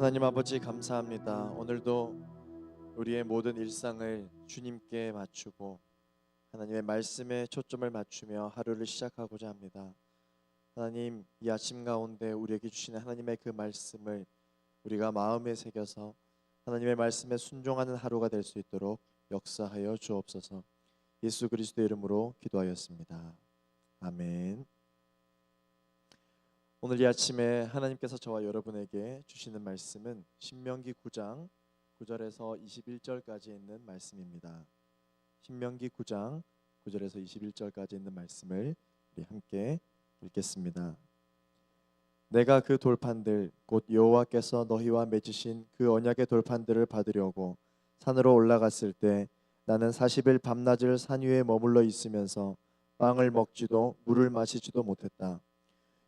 하나님 아버지 감사합니다. 오늘도 우리의 모든 일상을 주님께 맞추고 하나님의 말씀에 초점을 맞추며 하루를 시작하고자 합니다. 하나님, 이 아침 가운데 우리에게 주시는 하나님의 그 말씀을 우리가 마음에 새겨서 하나님의 말씀에 순종하는 하루가 될 수 있도록 역사하여 주옵소서. 예수 그리스도의 이름으로 기도하였습니다. 아멘. 오늘 이 아침에 하나님께서 저와 여러분에게 주시는 말씀은 신명기 9장 9절에서 21절까지 있는 말씀입니다. 신명기 9장 9절에서 21절까지 있는 말씀을 우리 함께 읽겠습니다. 내가 그 돌판들 곧 여호와께서 너희와 맺으신 그 언약의 돌판들을 받으려고 산으로 올라갔을 때 나는 40일 밤낮을 산 위에 머물러 있으면서 빵을 먹지도 물을 마시지도 못했다.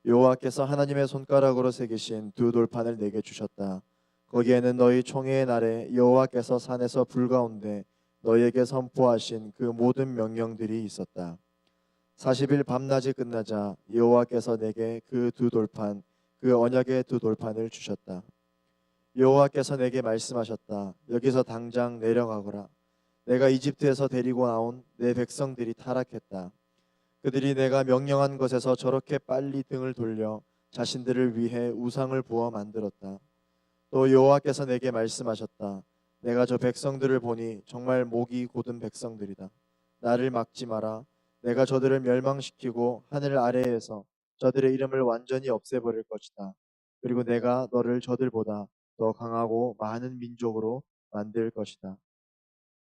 여호와께서 하나님의 손가락으로 새기신 두 돌판을 내게 주셨다. 거기에는 너희 총회의 날에 여호와께서 산에서 불 가운데 너희에게 선포하신 그 모든 명령들이 있었다. 40일 밤낮이 끝나자 여호와께서 내게 그 두 돌판, 그 언약의 두 돌판을 주셨다. 여호와께서 내게 말씀하셨다. 여기서 당장 내려가거라. 내가 이집트에서 데리고 나온 내 백성들이 타락했다. 그들이 내가 명령한 것에서 저렇게 빨리 등을 돌려 자신들을 위해 우상을 부어 만들었다. 또 여호와께서 내게 말씀하셨다. 내가 저 백성들을 보니 정말 목이 곧은 백성들이다. 나를 막지 마라. 내가 저들을 멸망시키고 하늘 아래에서 저들의 이름을 완전히 없애버릴 것이다. 그리고 내가 너를 저들보다 더 강하고 많은 민족으로 만들 것이다.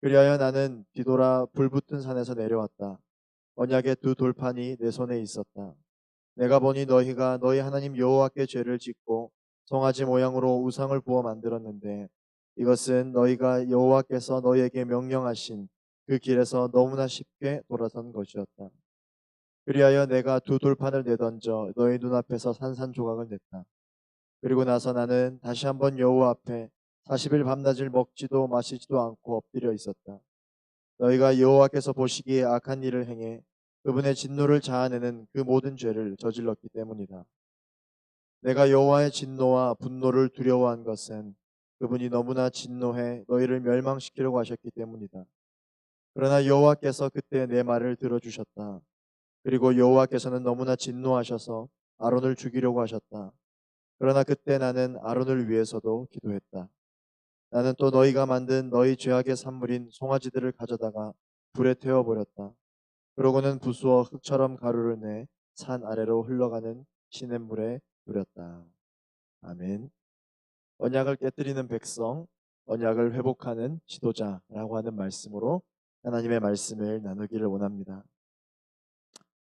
그리하여 나는 뒤돌아 불붙은 산에서 내려왔다. 언약의 두 돌판이 내 손에 있었다. 내가 보니 너희가 너희 하나님 여호와께 죄를 짓고 송아지 모양으로 우상을 부어 만들었는데 이것은 너희가 여호와께서 너희에게 명령하신 그 길에서 너무나 쉽게 돌아선 것이었다. 그리하여 내가 두 돌판을 내던져 너희 눈앞에서 산산조각을 냈다. 그리고 나서 나는 다시 한번 여호와 앞에 40일 밤낮을 먹지도 마시지도 않고 엎드려 있었다. 너희가 여호와께서 보시기에 악한 일을 행해 그분의 진노를 자아내는 그 모든 죄를 저질렀기 때문이다. 내가 여호와의 진노와 분노를 두려워한 것은 그분이 너무나 진노해 너희를 멸망시키려고 하셨기 때문이다. 그러나 여호와께서 그때 내 말을 들어주셨다. 그리고 여호와께서는 너무나 진노하셔서 아론을 죽이려고 하셨다. 그러나 그때 나는 아론을 위해서도 기도했다. 나는 또 너희가 만든 너희 죄악의 산물인 송아지들을 가져다가 불에 태워버렸다. 그러고는 부수어 흙처럼 가루를 내 산 아래로 흘러가는 시냇물에 뿌렸다. 아멘. 언약을 깨뜨리는 백성, 언약을 회복하는 지도자라고 하는 말씀으로 하나님의 말씀을 나누기를 원합니다.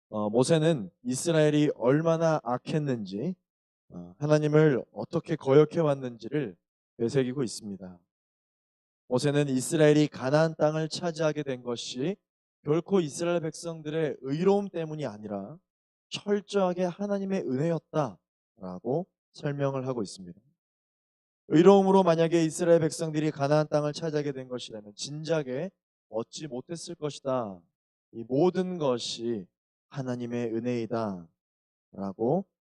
모세는 이스라엘이 얼마나 악했는지 하나님을 어떻게 거역해 왔는지를 되새기고 있습니다. 모세는 이스라엘이 가나안 땅을 차지하게 된 것이 결코 이스라엘 백성들의 의로움 때문이 아니라 철저하게 하나님의 은혜였다라고 설명을 하고 있습니다. 의로움으로 만약에 이스라엘 백성들이 가나안 땅을 차지하게 된 것이라면 진작에 얻지 못했을 것이다. 이 모든 것이 하나님의 은혜이다라고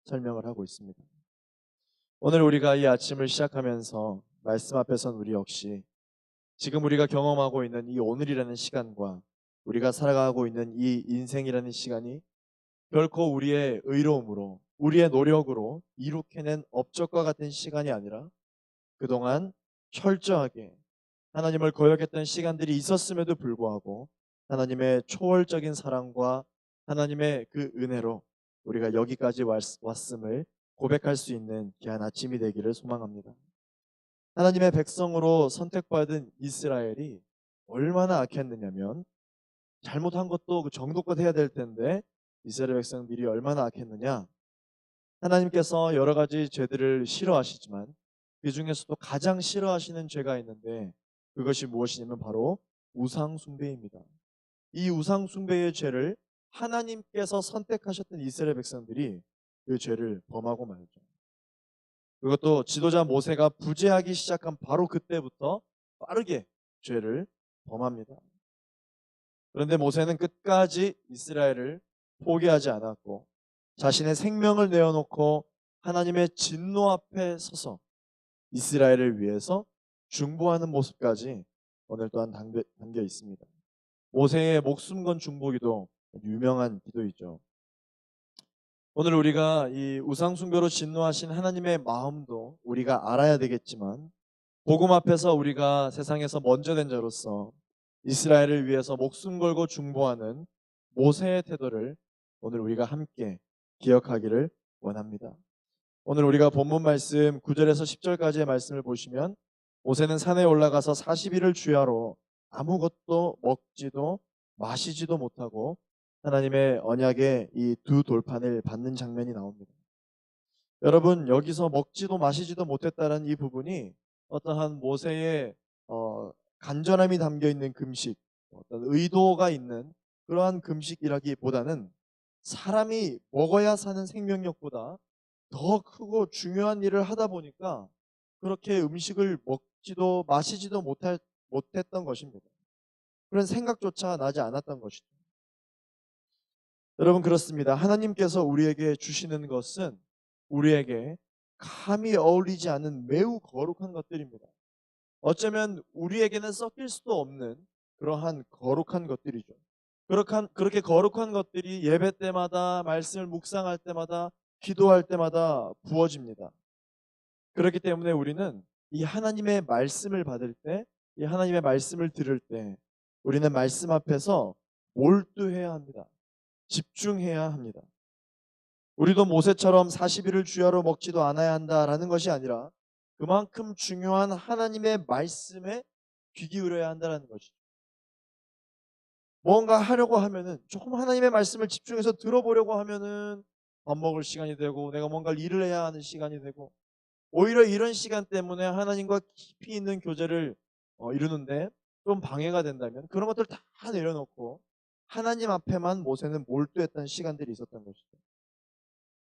설명을 하고 있습니다. 오늘 우리가 이 아침을 시작하면서 말씀 앞에선 우리 역시 지금 우리가 경험하고 있는 이 오늘이라는 시간과 우리가 살아가고 있는 이 인생이라는 시간이 결코 우리의 의로움으로 우리의 노력으로 이룩해낸 업적과 같은 시간이 아니라 그동안 철저하게 하나님을 거역했던 시간들이 있었음에도 불구하고 하나님의 초월적인 사랑과 하나님의 그 은혜로 우리가 여기까지 왔음을 고백할 수 있는 귀한 아침이 되기를 소망합니다. 하나님의 백성으로 선택받은 이스라엘이 얼마나 악했느냐면 잘못한 것도 그 정도껏 해야 될 텐데 이스라엘 백성들이 얼마나 악했느냐. 하나님께서 여러 가지 죄들을 싫어하시지만 그 중에서도 가장 싫어하시는 죄가 있는데 그것이 무엇이냐면 바로 우상 숭배입니다. 이 우상 숭배의 죄를 하나님께서 선택하셨던 이스라엘 백성들이 그 죄를 범하고 말죠. 그것도 지도자 모세가 부재하기 시작한 바로 그때부터 빠르게 죄를 범합니다. 그런데 모세는 끝까지 이스라엘을 포기하지 않았고 자신의 생명을 내어놓고 하나님의 진노 앞에 서서 이스라엘을 위해서 중보하는 모습까지 오늘 또한 담겨 있습니다. 모세의 목숨 건 중보기도 유명한 기도이죠. 오늘 우리가 이 우상 숭배로 진노하신 하나님의 마음도 우리가 알아야 되겠지만, 복음 앞에서 우리가 세상에서 먼저 된 자로서 이스라엘을 위해서 목숨 걸고 중보하는 모세의 태도를 오늘 우리가 함께 기억하기를 원합니다. 오늘 우리가 본문 말씀 9절에서 10절까지의 말씀을 보시면, 모세는 산에 올라가서 40일을 주야로 아무것도 먹지도 마시지도 못하고 하나님의 언약의 이 두 돌판을 받는 장면이 나옵니다. 여러분, 여기서 먹지도 마시지도 못했다는 이 부분이 어떠한 모세의 간절함이 담겨 있는 금식, 어떤 의도가 있는 그러한 금식이라기보다는 사람이 먹어야 사는 생명력보다 더 크고 중요한 일을 하다 보니까 그렇게 음식을 먹지도 마시지도 못했던 것입니다. 그런 생각조차 나지 않았던 것이죠. 여러분, 그렇습니다. 하나님께서 우리에게 주시는 것은 우리에게 감히 어울리지 않은 매우 거룩한 것들입니다. 어쩌면 우리에게는 섞일 수도 없는 그러한 거룩한 것들이죠. 그렇게 거룩한 것들이 예배 때마다, 말씀을 묵상할 때마다, 기도할 때마다 부어집니다. 그렇기 때문에 우리는 이 하나님의 말씀을 받을 때, 이 하나님의 말씀을 들을 때 우리는 말씀 앞에서 몰두해야 합니다. 집중해야 합니다. 우리도 모세처럼 40일을 주야로 먹지도 않아야 한다라는 것이 아니라 그만큼 중요한 하나님의 말씀에 귀 기울여야 한다는 것이죠. 뭔가 하려고 하면은, 조금 하나님의 말씀을 집중해서 들어보려고 하면은 밥 먹을 시간이 되고 내가 뭔가 일을 해야 하는 시간이 되고, 오히려 이런 시간 때문에 하나님과 깊이 있는 교제를 이루는데 좀 방해가 된다면 그런 것들 다 내려놓고 하나님 앞에만 모세는 몰두했던 시간들이 있었던 것이죠.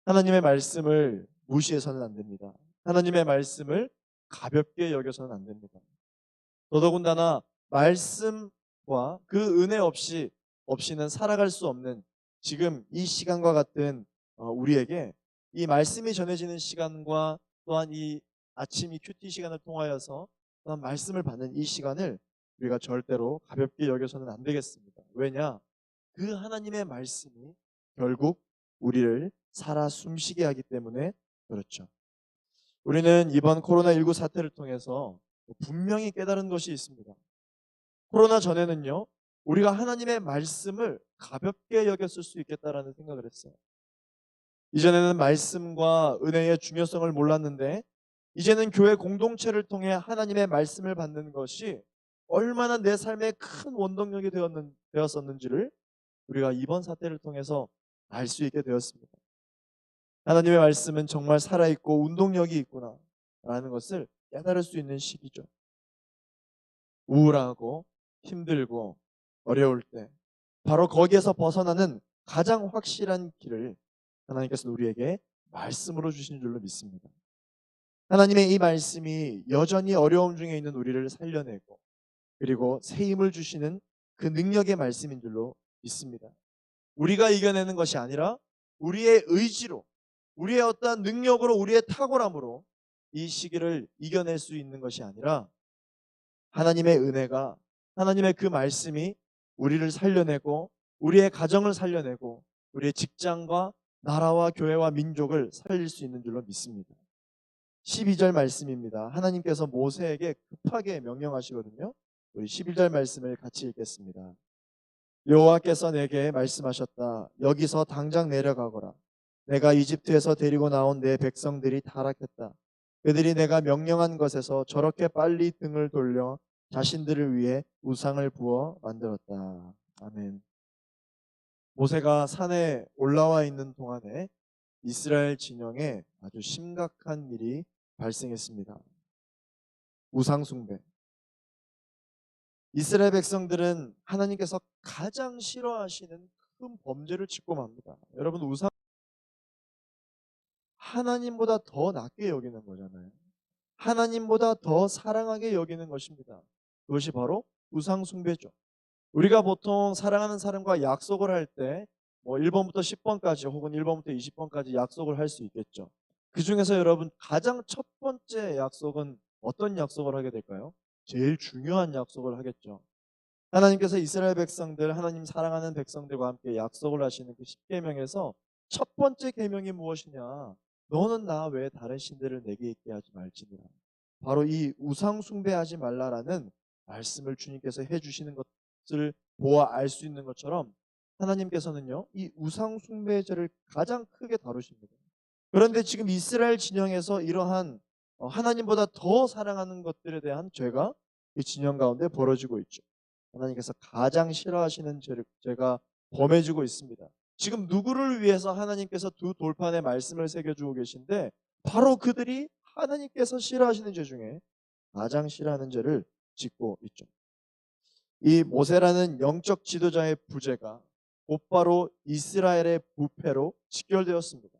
하나님의 말씀을 무시해서는 안 됩니다. 하나님의 말씀을 가볍게 여겨서는 안 됩니다. 더더군다나 말씀과 그 은혜 없이는 살아갈 수 없는 지금 이 시간과 같은 우리에게 이 말씀이 전해지는 시간과 또한 이 아침 이 큐티 시간을 통하여서 또한 말씀을 받는 이 시간을 우리가 절대로 가볍게 여겨서는 안 되겠습니다. 왜냐? 그 하나님의 말씀이 결국 우리를 살아 숨쉬게 하기 때문에 그렇죠. 우리는 이번 코로나19 사태를 통해서 분명히 깨달은 것이 있습니다. 코로나 전에는요, 우리가 하나님의 말씀을 가볍게 여겼을 수 있겠다라는 생각을 했어요. 이전에는 말씀과 은혜의 중요성을 몰랐는데, 이제는 교회 공동체를 통해 하나님의 말씀을 받는 것이 얼마나 내 삶에 큰 원동력이 되었었는지를 우리가 이번 사태를 통해서 알 수 있게 되었습니다. 하나님의 말씀은 정말 살아있고 운동력이 있구나 라는 것을 깨달을 수 있는 시기죠. 우울하고 힘들고 어려울 때 바로 거기에서 벗어나는 가장 확실한 길을 하나님께서 우리에게 말씀으로 주신 줄로 믿습니다. 하나님의 이 말씀이 여전히 어려움 중에 있는 우리를 살려내고 그리고 새 힘을 주시는 그 능력의 말씀인 줄로 믿습니다. 우리가 이겨내는 것이 아니라 우리의 의지로, 우리의 어떠한 능력으로, 우리의 탁월함으로 이 시기를 이겨낼 수 있는 것이 아니라 하나님의 은혜가, 하나님의 그 말씀이 우리를 살려내고 우리의 가정을 살려내고 우리의 직장과 나라와 교회와 민족을 살릴 수 있는 줄로 믿습니다. 12절 말씀입니다. 하나님께서 모세에게 급하게 명령하시거든요. 우리 11절 말씀을 같이 읽겠습니다. 여호와께서 내게 말씀하셨다. 여기서 당장 내려가거라. 내가 이집트에서 데리고 나온 내 백성들이 타락했다. 그들이 내가 명령한 것에서 저렇게 빨리 등을 돌려 자신들을 위해 우상을 부어 만들었다. 아멘. 모세가 산에 올라와 있는 동안에 이스라엘 진영에 아주 심각한 일이 발생했습니다. 우상 숭배. 이스라엘 백성들은 하나님께서 가장 싫어하시는 큰 범죄를 짓고 맙니다. 여러분, 우상 하나님보다 더 낮게 여기는 거잖아요. 하나님보다 더 사랑하게 여기는 것입니다. 그것이 바로 우상 숭배죠. 우리가 보통 사랑하는 사람과 약속을 할 때 1번부터 10번까지 혹은 1번부터 20번까지 약속을 할 수 있겠죠. 그 중에서 여러분 가장 첫 번째 약속은 어떤 약속을 하게 될까요? 제일 중요한 약속을 하겠죠. 하나님께서 이스라엘 백성들, 하나님 사랑하는 백성들과 함께 약속을 하시는 그 십계명에서 첫 번째 계명이 무엇이냐? 너는 나 외에 다른 신들을 내게 있게 하지 말지니라. 바로 이 우상 숭배하지 말라라는 말씀을 주님께서 해주시는 것을 보아 알 수 있는 것처럼 하나님께서는요, 이 우상 숭배죄를 가장 크게 다루십니다. 그런데 지금 이스라엘 진영에서 이러한 하나님보다 더 사랑하는 것들에 대한 죄가 이 진영 가운데 벌어지고 있죠. 하나님께서 가장 싫어하시는 죄가 범해지고 있습니다. 지금 누구를 위해서 하나님께서 두 돌판에 말씀을 새겨주고 계신데 바로 그들이 하나님께서 싫어하시는 죄 중에 가장 싫어하는 죄를 짓고 있죠. 이 모세라는 영적 지도자의 부재가 곧바로 이스라엘의 부패로 직결되었습니다.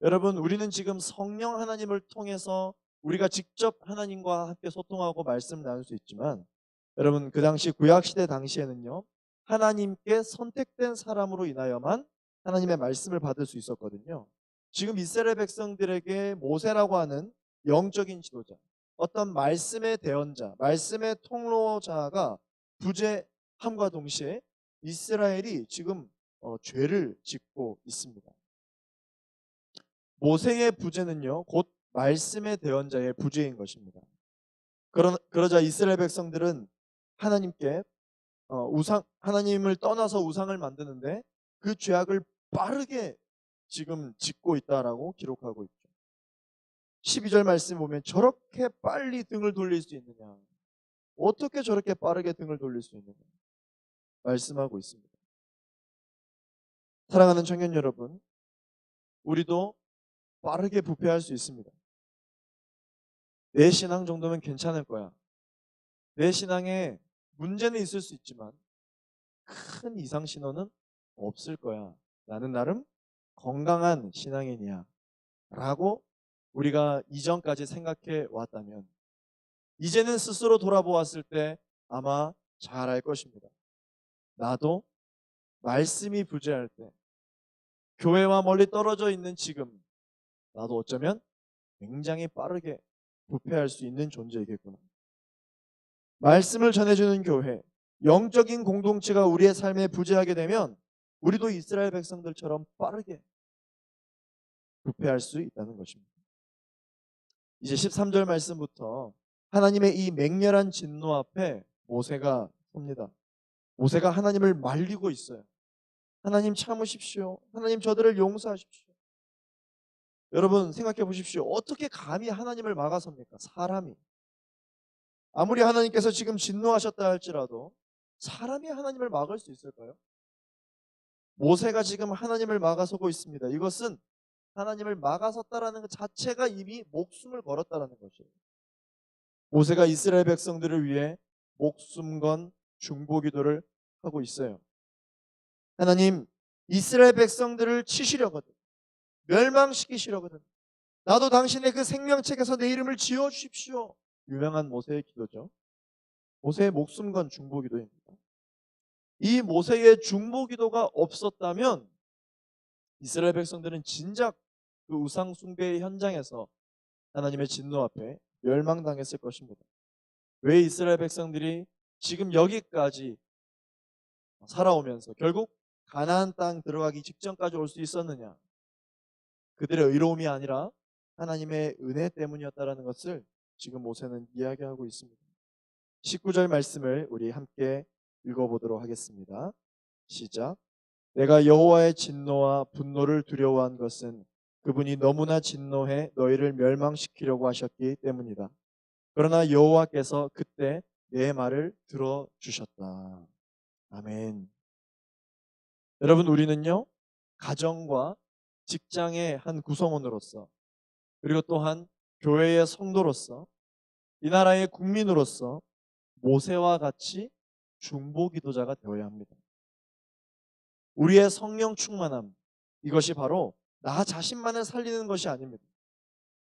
여러분, 우리는 지금 성령 하나님을 통해서 우리가 직접 하나님과 함께 소통하고 말씀을 나눌 수 있지만, 여러분 그 당시 구약시대 당시에는요, 하나님께 선택된 사람으로 인하여만 하나님의 말씀을 받을 수 있었거든요. 지금 이스라엘 백성들에게 모세라고 하는 영적인 지도자, 어떤 말씀의 대언자, 말씀의 통로자가 부재함과 동시에 이스라엘이 지금 죄를 짓고 있습니다. 모세의 부재는요, 곧 말씀의 대언자의 부재인 것입니다. 그러자 이스라엘 백성들은 하나님께 하나님을 떠나서 우상을 만드는데 그 죄악을 빠르게 지금 짓고 있다라고 기록하고 있죠. 12절 말씀 보면 저렇게 빨리 등을 돌릴 수 있느냐, 어떻게 저렇게 빠르게 등을 돌릴 수 있느냐 말씀하고 있습니다. 사랑하는 청년 여러분, 우리도 빠르게 부패할 수 있습니다. 내 신앙 정도면 괜찮을 거야. 내 신앙에 문제는 있을 수 있지만 큰 이상 신호는 없을 거야. 나는 나름 건강한 신앙인이야 라고 우리가 이전까지 생각해 왔다면, 이제는 스스로 돌아보았을 때 아마 잘 알 것입니다. 나도 말씀이 부재할 때, 교회와 멀리 떨어져 있는 지금, 나도 어쩌면 굉장히 빠르게 부패할 수 있는 존재이겠구나. 말씀을 전해주는 교회, 영적인 공동체가 우리의 삶에 부재하게 되면 우리도 이스라엘 백성들처럼 빠르게 부패할 수 있다는 것입니다. 이제 13절 말씀부터 하나님의 이 맹렬한 진노 앞에 모세가 섭니다. 모세가 하나님을 말리고 있어요. 하나님 참으십시오. 하나님 저들을 용서하십시오. 여러분 생각해 보십시오. 어떻게 감히 하나님을 막아섭니까? 사람이. 아무리 하나님께서 지금 진노하셨다 할지라도 사람이 하나님을 막을 수 있을까요? 모세가 지금 하나님을 막아서고 있습니다. 이것은 하나님을 막아섰다라는 것 자체가 이미 목숨을 걸었다라는 것이에요. 모세가 이스라엘 백성들을 위해 목숨 건 중보기도를 하고 있어요. 하나님, 이스라엘 백성들을 치시려거든, 멸망시키시려거든, 나도 당신의 그 생명책에서 내 이름을 지어주십시오. 유명한 모세의 기도죠. 모세의 목숨 건 중보기도입니다. 이 모세의 중보기도가 없었다면 이스라엘 백성들은 진작 그 우상 숭배의 현장에서 하나님의 진노 앞에 멸망당했을 것입니다. 왜 이스라엘 백성들이 지금 여기까지 살아오면서 결국 가나안 땅 들어가기 직전까지 올 수 있었느냐? 그들의 의로움이 아니라 하나님의 은혜 때문이었다라는 것을 지금 모세는 이야기하고 있습니다. 19절 말씀을 우리 함께 읽어보도록 하겠습니다. 시작. 내가 여호와의 진노와 분노를 두려워한 것은 그분이 너무나 진노해 너희를 멸망시키려고 하셨기 때문이다. 그러나 여호와께서 그때 내 말을 들어주셨다. 아멘. 여러분, 우리는요, 가정과 직장의 한 구성원으로서, 그리고 또한 교회의 성도로서, 이 나라의 국민으로서 모세와 같이 중보기도자가 되어야 합니다. 우리의 성령 충만함, 이것이 바로 나 자신만을 살리는 것이 아닙니다.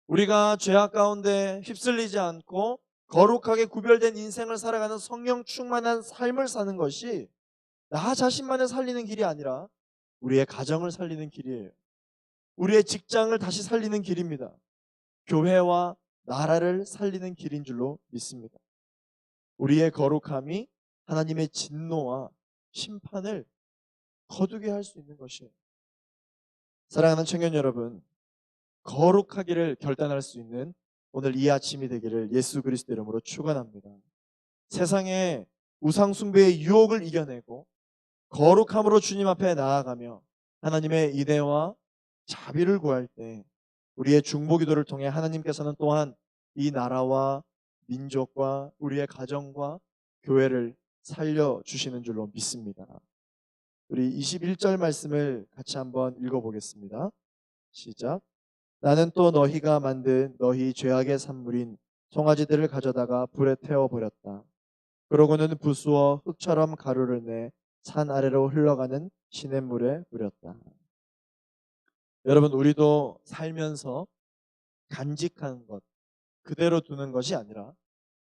우리가 죄악 가운데 휩쓸리지 않고 거룩하게 구별된 인생을 살아가는 성령 충만한 삶을 사는 것이 나 자신만을 살리는 길이 아니라 우리의 가정을 살리는 길이에요. 우리의 직장을 다시 살리는 길입니다. 교회와 나라를 살리는 길인 줄로 믿습니다. 우리의 거룩함이 하나님의 진노와 심판을 거두게 할 수 있는 것이에요. 사랑하는 청년 여러분, 거룩하기를 결단할 수 있는 오늘 이 아침이 되기를 예수 그리스도 이름으로 축원합니다. 세상의 우상 숭배의 유혹을 이겨내고 거룩함으로 주님 앞에 나아가며 하나님의 인애와 자비를 구할 때 우리의 중보기도를 통해 하나님께서는 또한 이 나라와 민족과 우리의 가정과 교회를 살려주시는 줄로 믿습니다. 우리 21절 말씀을 같이 한번 읽어보겠습니다. 시작. 나는 또 너희가 만든 너희 죄악의 산물인 송아지들을 가져다가 불에 태워버렸다. 그러고는 부수어 흙처럼 가루를 내 산 아래로 흘러가는 시냇물에 뿌렸다. 여러분, 우리도 살면서 간직한 것 그대로 두는 것이 아니라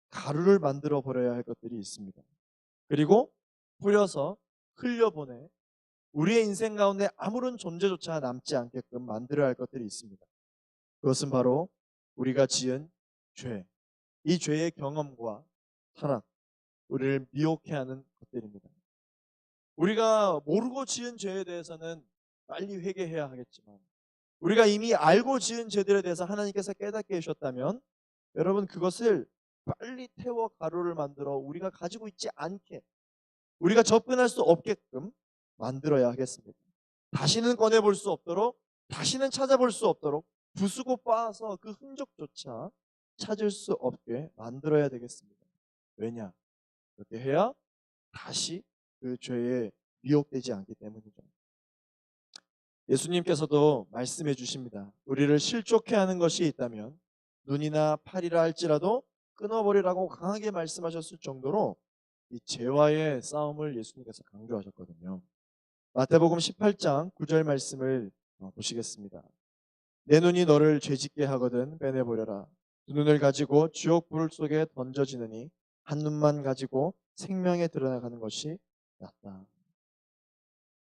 가루를 만들어 버려야 할 것들이 있습니다. 그리고 뿌려서 흘려보내 우리의 인생 가운데 아무런 존재조차 남지 않게끔 만들어야 할 것들이 있습니다. 그것은 바로 우리가 지은 죄, 이 죄의 경험과 타락, 우리를 미혹해 하는 것들입니다. 우리가 모르고 지은 죄에 대해서는 빨리 회개해야 하겠지만 우리가 이미 알고 지은 죄들에 대해서 하나님께서 깨닫게 해주셨다면 여러분, 그것을 빨리 태워 가루를 만들어 우리가 가지고 있지 않게, 우리가 접근할 수 없게끔 만들어야 하겠습니다. 다시는 꺼내볼 수 없도록, 다시는 찾아볼 수 없도록 부수고 빻아서 그 흔적조차 찾을 수 없게 만들어야 되겠습니다. 왜냐? 그렇게 해야 다시 그 죄에 미혹되지 않기 때문이죠. 예수님께서도 말씀해 주십니다. 우리를 실족해 하는 것이 있다면 눈이나 팔이라 할지라도 끊어버리라고 강하게 말씀하셨을 정도로 이 죄와의 싸움을 예수님께서 강조하셨거든요. 마태복음 18장 9절 말씀을 보시겠습니다. 내 눈이 너를 죄짓게 하거든 빼내버려라. 두 눈을 가지고 지옥 불 속에 던져지느니 한 눈만 가지고 생명에 드러나가는 것이 낫다.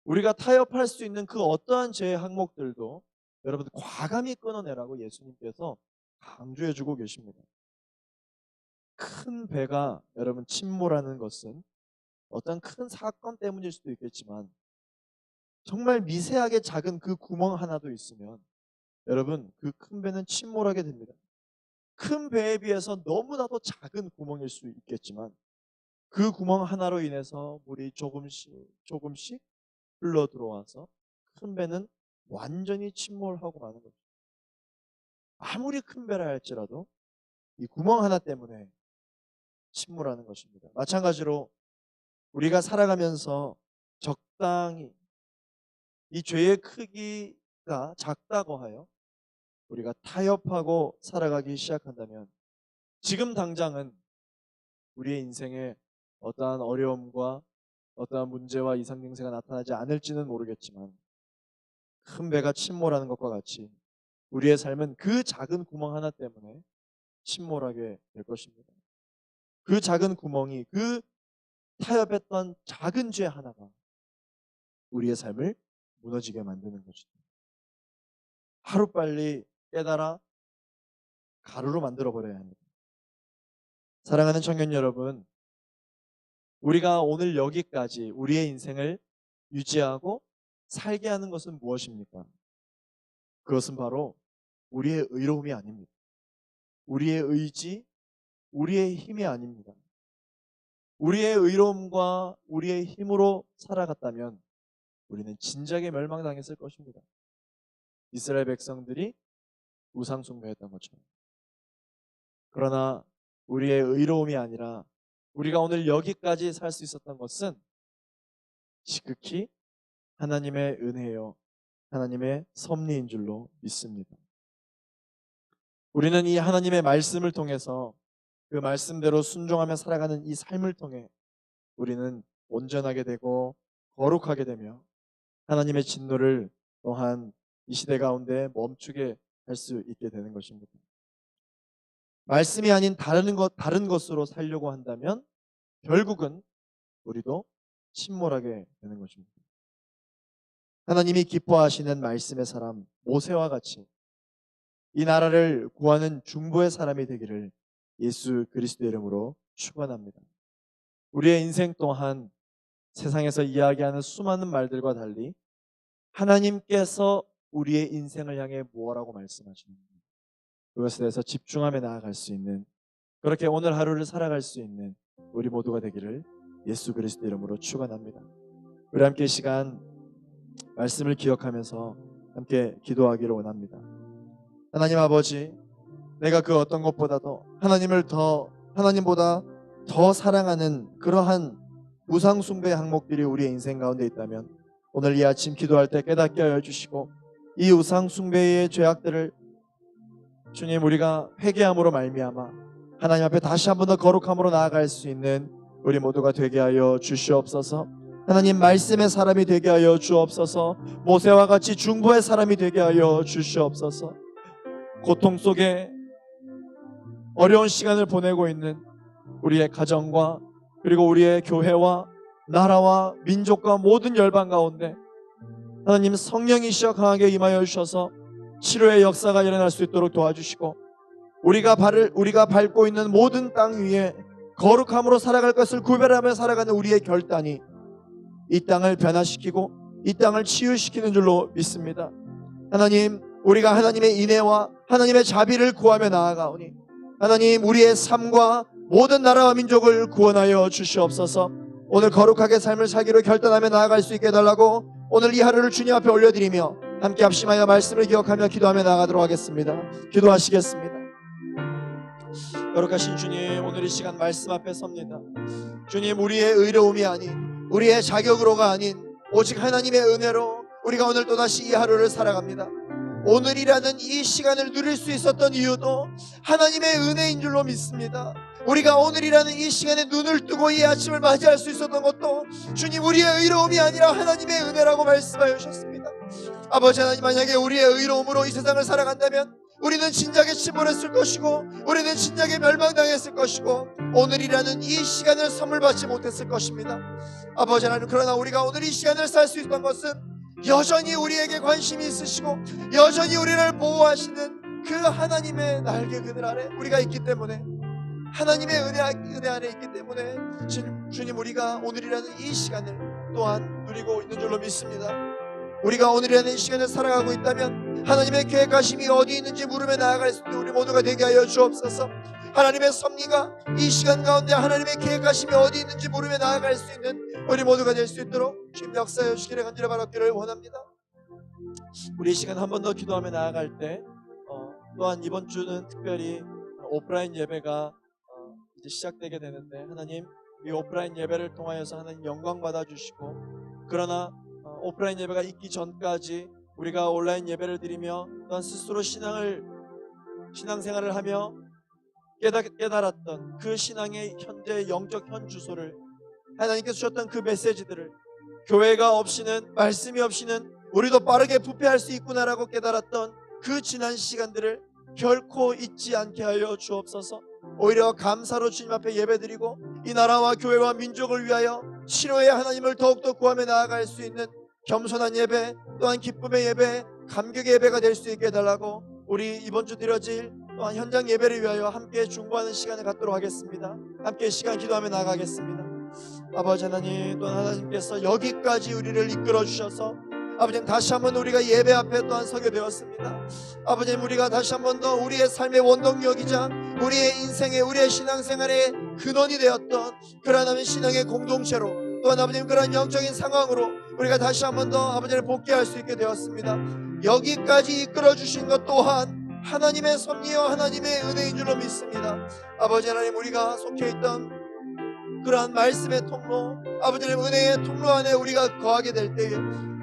우리가 타협할 수 있는 그 어떠한 죄의 항목들도 여러분 과감히 끊어내라고 예수님께서 강조해주고 계십니다. 큰 배가 여러분 침몰하는 것은 어떤 큰 사건 때문일 수도 있겠지만 정말 미세하게 작은 그 구멍 하나도 있으면 여러분 그 큰 배는 침몰하게 됩니다. 큰 배에 비해서 너무나도 작은 구멍일 수 있겠지만 그 구멍 하나로 인해서 물이 조금씩 흘러 들어와서 큰 배는 완전히 침몰하고 마는 거죠. 아무리 큰 배라 할지라도 이 구멍 하나 때문에 침몰하는 것입니다. 마찬가지로 우리가 살아가면서 적당히 이 죄의 크기가 작다고 하여 우리가 타협하고 살아가기 시작한다면 지금 당장은 우리의 인생에 어떠한 어려움과 어떠한 문제와 이상 증세가 나타나지 않을지는 모르겠지만 큰 배가 침몰하는 것과 같이 우리의 삶은 그 작은 구멍 하나 때문에 침몰하게 될 것입니다. 그 작은 구멍이, 그 타협했던 작은 죄 하나가 우리의 삶을 무너지게 만드는 것입니다. 하루빨리 깨달아 가루로 만들어 버려야 합니다. 사랑하는 청년 여러분, 우리가 오늘 여기까지 우리의 인생을 유지하고 살게 하는 것은 무엇입니까? 그것은 바로 우리의 의로움이 아닙니다. 우리의 의지, 우리의 힘이 아닙니다. 우리의 의로움과 우리의 힘으로 살아갔다면 우리는 진작에 멸망당했을 것입니다. 이스라엘 백성들이 우상 숭배했던 것처럼. 그러나 우리의 의로움이 아니라 우리가 오늘 여기까지 살 수 있었던 것은 지극히 하나님의 은혜요, 하나님의 섭리인 줄로 믿습니다. 우리는 이 하나님의 말씀을 통해서 그 말씀대로 순종하며 살아가는 이 삶을 통해 우리는 온전하게 되고 거룩하게 되며 하나님의 진노를 또한 이 시대 가운데 멈추게 할 수 있게 되는 것입니다. 말씀이 아닌 다른 것으로 살려고 한다면 결국은 우리도 침몰하게 되는 것입니다. 하나님이 기뻐하시는 말씀의 사람 모세와 같이 이 나라를 구하는 중보의 사람이 되기를 예수 그리스도의 이름으로 축원합니다. 우리의 인생 또한 세상에서 이야기하는 수많은 말들과 달리 하나님께서 우리의 인생을 향해 무엇라고 말씀하시는가, 그것에 대해서 집중하며 나아갈 수 있는, 그렇게 오늘 하루를 살아갈 수 있는 우리 모두가 되기를 예수 그리스도 이름으로 축원합니다. 우리 함께 이 시간 말씀을 기억하면서 함께 기도하기를 원합니다. 하나님 아버지, 내가 그 어떤 것보다도 하나님보다 더 사랑하는 그러한 우상 숭배의 항목들이 우리의 인생 가운데 있다면 오늘 이 아침 기도할 때 깨닫게 하여 주시고, 이 우상 숭배의 죄악들을 주님 우리가 회개함으로 말미암아 하나님 앞에 다시 한 번 더 거룩함으로 나아갈 수 있는 우리 모두가 되게 하여 주시옵소서. 하나님 말씀의 사람이 되게 하여 주옵소서. 모세와 같이 중보의 사람이 되게 하여 주시옵소서. 고통 속에 어려운 시간을 보내고 있는 우리의 가정과 그리고 우리의 교회와 나라와 민족과 모든 열방 가운데 하나님 성령이시여 강하게 임하여 주셔서 치료의 역사가 일어날 수 있도록 도와주시고, 우리가 밟고 있는 모든 땅 위에 거룩함으로 살아갈 것을 구별하며 살아가는 우리의 결단이 이 땅을 변화시키고 이 땅을 치유시키는 줄로 믿습니다. 하나님, 우리가 하나님의 인애와 하나님의 자비를 구하며 나아가오니 하나님 우리의 삶과 모든 나라와 민족을 구원하여 주시옵소서. 오늘 거룩하게 삶을 살기로 결단하며 나아갈 수 있게 해달라고 오늘 이 하루를 주님 앞에 올려드리며 함께 합심하여 말씀을 기억하며 기도하며 나아가도록 하겠습니다. 기도하시겠습니다. 거룩하신 주님, 오늘 이 시간 말씀 앞에 섭니다. 주님, 우리의 의로움이 아닌, 우리의 자격으로가 아닌 오직 하나님의 은혜로 우리가 오늘 또다시 이 하루를 살아갑니다. 오늘이라는 이 시간을 누릴 수 있었던 이유도 하나님의 은혜인 줄로 믿습니다. 우리가 오늘이라는 이 시간에 눈을 뜨고 이 아침을 맞이할 수 있었던 것도 주님 우리의 의로움이 아니라 하나님의 은혜라고 말씀하여 주셨습니다. 아버지 하나님, 만약에 우리의 의로움으로 이 세상을 살아간다면 우리는 진작에 침몰했을 것이고 우리는 진작에 멸망당했을 것이고 오늘이라는 이 시간을 선물 받지 못했을 것입니다. 아버지 하나님, 그러나 우리가 오늘 이 시간을 살 수 있던 것은 여전히 우리에게 관심이 있으시고 여전히 우리를 보호하시는 그 하나님의 날개 그늘 아래 우리가 있기 때문에, 하나님의 은혜 안에 있기 때문에 주님 우리가 오늘이라는 이 시간을 또한 누리고 있는 줄로 믿습니다. 우리가 오늘이라는 이 시간을 살아가고 있다면 하나님의 계획하심이 어디 있는지 물으며 나아갈 수 있는 우리 모두가 되게 하여 주옵소서. 하나님의 섭리가 이 시간 가운데 하나님의 계획하심이 어디 있는지 물으며 나아갈 수 있는 우리 모두가 될 수 있도록 주님 역사하여 주시기를 간절히 바라기를 원합니다. 우리 이 시간 한 번 더 기도하며 나아갈 때 또한 이번 주는 특별히 오프라인 예배가 이제 시작되게 되는데, 하나님 이 오프라인 예배를 통하여서 하나님 영광 받아주시고, 그러나 오프라인 예배가 있기 전까지 우리가 온라인 예배를 드리며 또한 스스로 신앙생활을 하며 깨달았던 그 신앙의 현재 영적 현주소를, 하나님께서 주셨던 그 메시지들을 교회가 없이는, 말씀이 없이는 우리도 빠르게 부패할 수 있구나라고 깨달았던 그 지난 시간들을 결코 잊지 않게 하여 주옵소서. 오히려 감사로 주님 앞에 예배드리고 이 나라와 교회와 민족을 위하여 치료의 하나님을 더욱더 구하며 나아갈 수 있는 겸손한 예배, 또한 기쁨의 예배, 감격의 예배가 될 수 있게 해달라고 우리 이번 주 드려질 또한 현장 예배를 위하여 함께 중보하는 시간을 갖도록 하겠습니다. 함께 시간 기도하며 나아가겠습니다. 아버지 하나님, 또한 하나님께서 여기까지 우리를 이끌어 주셔서 아버지님 다시 한번 우리가 예배 앞에 또한 서게 되었습니다. 아버지님, 우리가 다시 한번 더 우리의 삶의 원동력이자 우리의 인생의, 우리의 신앙생활의 근원이 되었던 그러한 신앙의 공동체로, 또한 아버지님 그러한 영적인 상황으로 우리가 다시 한번 더 아버지를 복귀할 수 있게 되었습니다. 여기까지 이끌어 주신 것 또한 하나님의 섭리와 하나님의 은혜인 줄로 믿습니다. 아버지 하나님, 우리가 속해 있던 그러한 말씀의 통로, 아버지님 은혜의 통로 안에 우리가 거하게 될 때에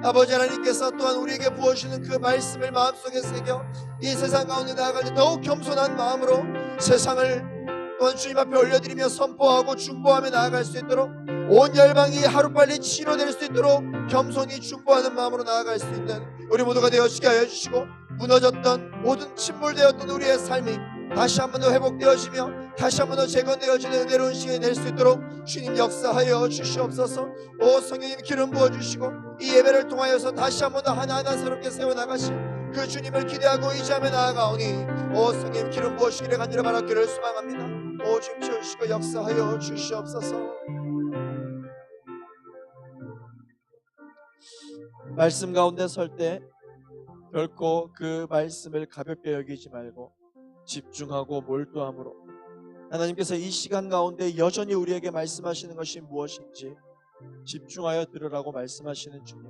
아버지 하나님께서 또한 우리에게 부어주시는 그 말씀을 마음속에 새겨 이 세상 가운데 나아갈 때 더욱 겸손한 마음으로 세상을 또한 주님 앞에 올려드리며 선포하고 중보하며 나아갈 수 있도록, 온 열방이 하루빨리 치료될 수 있도록 겸손히 중보하는 마음으로 나아갈 수 있는 우리 모두가 되어지게 하여 주시고, 무너졌던 모든 침몰되었던 우리의 삶이 다시 한 번 더 회복되어지며 다시 한 번 더 재건되어지는 은혜로운 시간이 될 수 있도록 주님 역사하여 주시옵소서. 오 성령님 기름 부어주시고 이 예배를 통하여서 다시 한 번 더 하나하나 새롭게 세워나가실 그 주님을 기대하고 의지하며 나아가오니 오 성령 기름 부어주시기를 간절히 바라기를 소망합니다. 오 주님 채우시고 역사하여 주시옵소서. 말씀 가운데 설 때 결코 그 말씀을 가볍게 여기지 말고 집중하고 몰두함으로 하나님께서 이 시간 가운데 여전히 우리에게 말씀하시는 것이 무엇인지 집중하여 들으라고 말씀하시는 주님,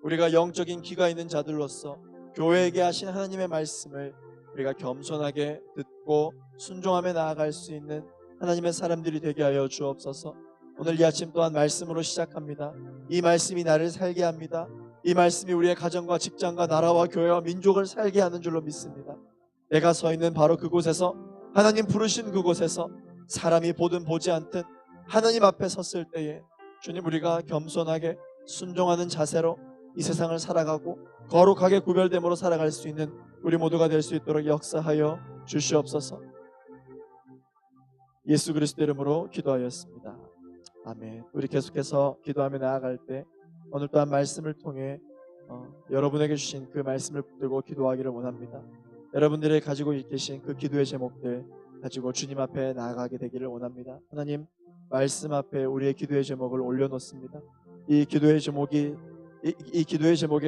우리가 영적인 귀가 있는 자들로서 교회에게 하신 하나님의 말씀을 우리가 겸손하게 듣고 순종하며 나아갈 수 있는 하나님의 사람들이 되게 하여 주옵소서. 오늘 이 아침 또한 말씀으로 시작합니다. 이 말씀이 나를 살게 합니다. 이 말씀이 우리의 가정과 직장과 나라와 교회와 민족을 살게 하는 줄로 믿습니다. 내가 서 있는 바로 그곳에서, 하나님 부르신 그곳에서 사람이 보든 보지 않든 하나님 앞에 섰을 때에 주님, 우리가 겸손하게 순종하는 자세로 이 세상을 살아가고 거룩하게 구별됨으로 살아갈 수 있는 우리 모두가 될 수 있도록 역사하여 주시옵소서. 예수 그리스도 이름으로 기도하였습니다. 아멘. 우리 계속해서 기도하며 나아갈 때 오늘 또한 말씀을 통해 여러분에게 주신 그 말씀을 붙들고 기도하기를 원합니다. 여러분들이 가지고 계신 그 기도의 제목들 가지고 주님 앞에 나아가게 되기를 원합니다. 하나님, 말씀 앞에 우리의 기도의 제목을 올려놓습니다. 이 기도의 제목에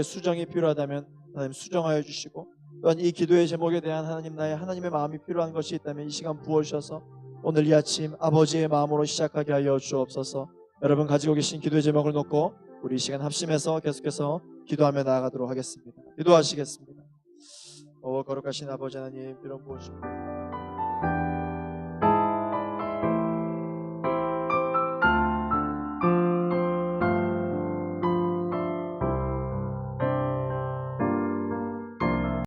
수정이 필요하다면 하나님 수정하여 주시고, 또한 이 기도의 제목에 대한 하나님의 마음이 필요한 것이 있다면 이 시간 부어주셔서 오늘 이 아침 아버지의 마음으로 시작하게 하여 주옵소서. 여러분 가지고 계신 기도의 제목을 놓고 우리 이 시간 합심해서 계속해서 기도하며 나아가도록 하겠습니다. 기도하시겠습니다. 오 거룩하신 아버지 하나님, 이런 부어주십니다.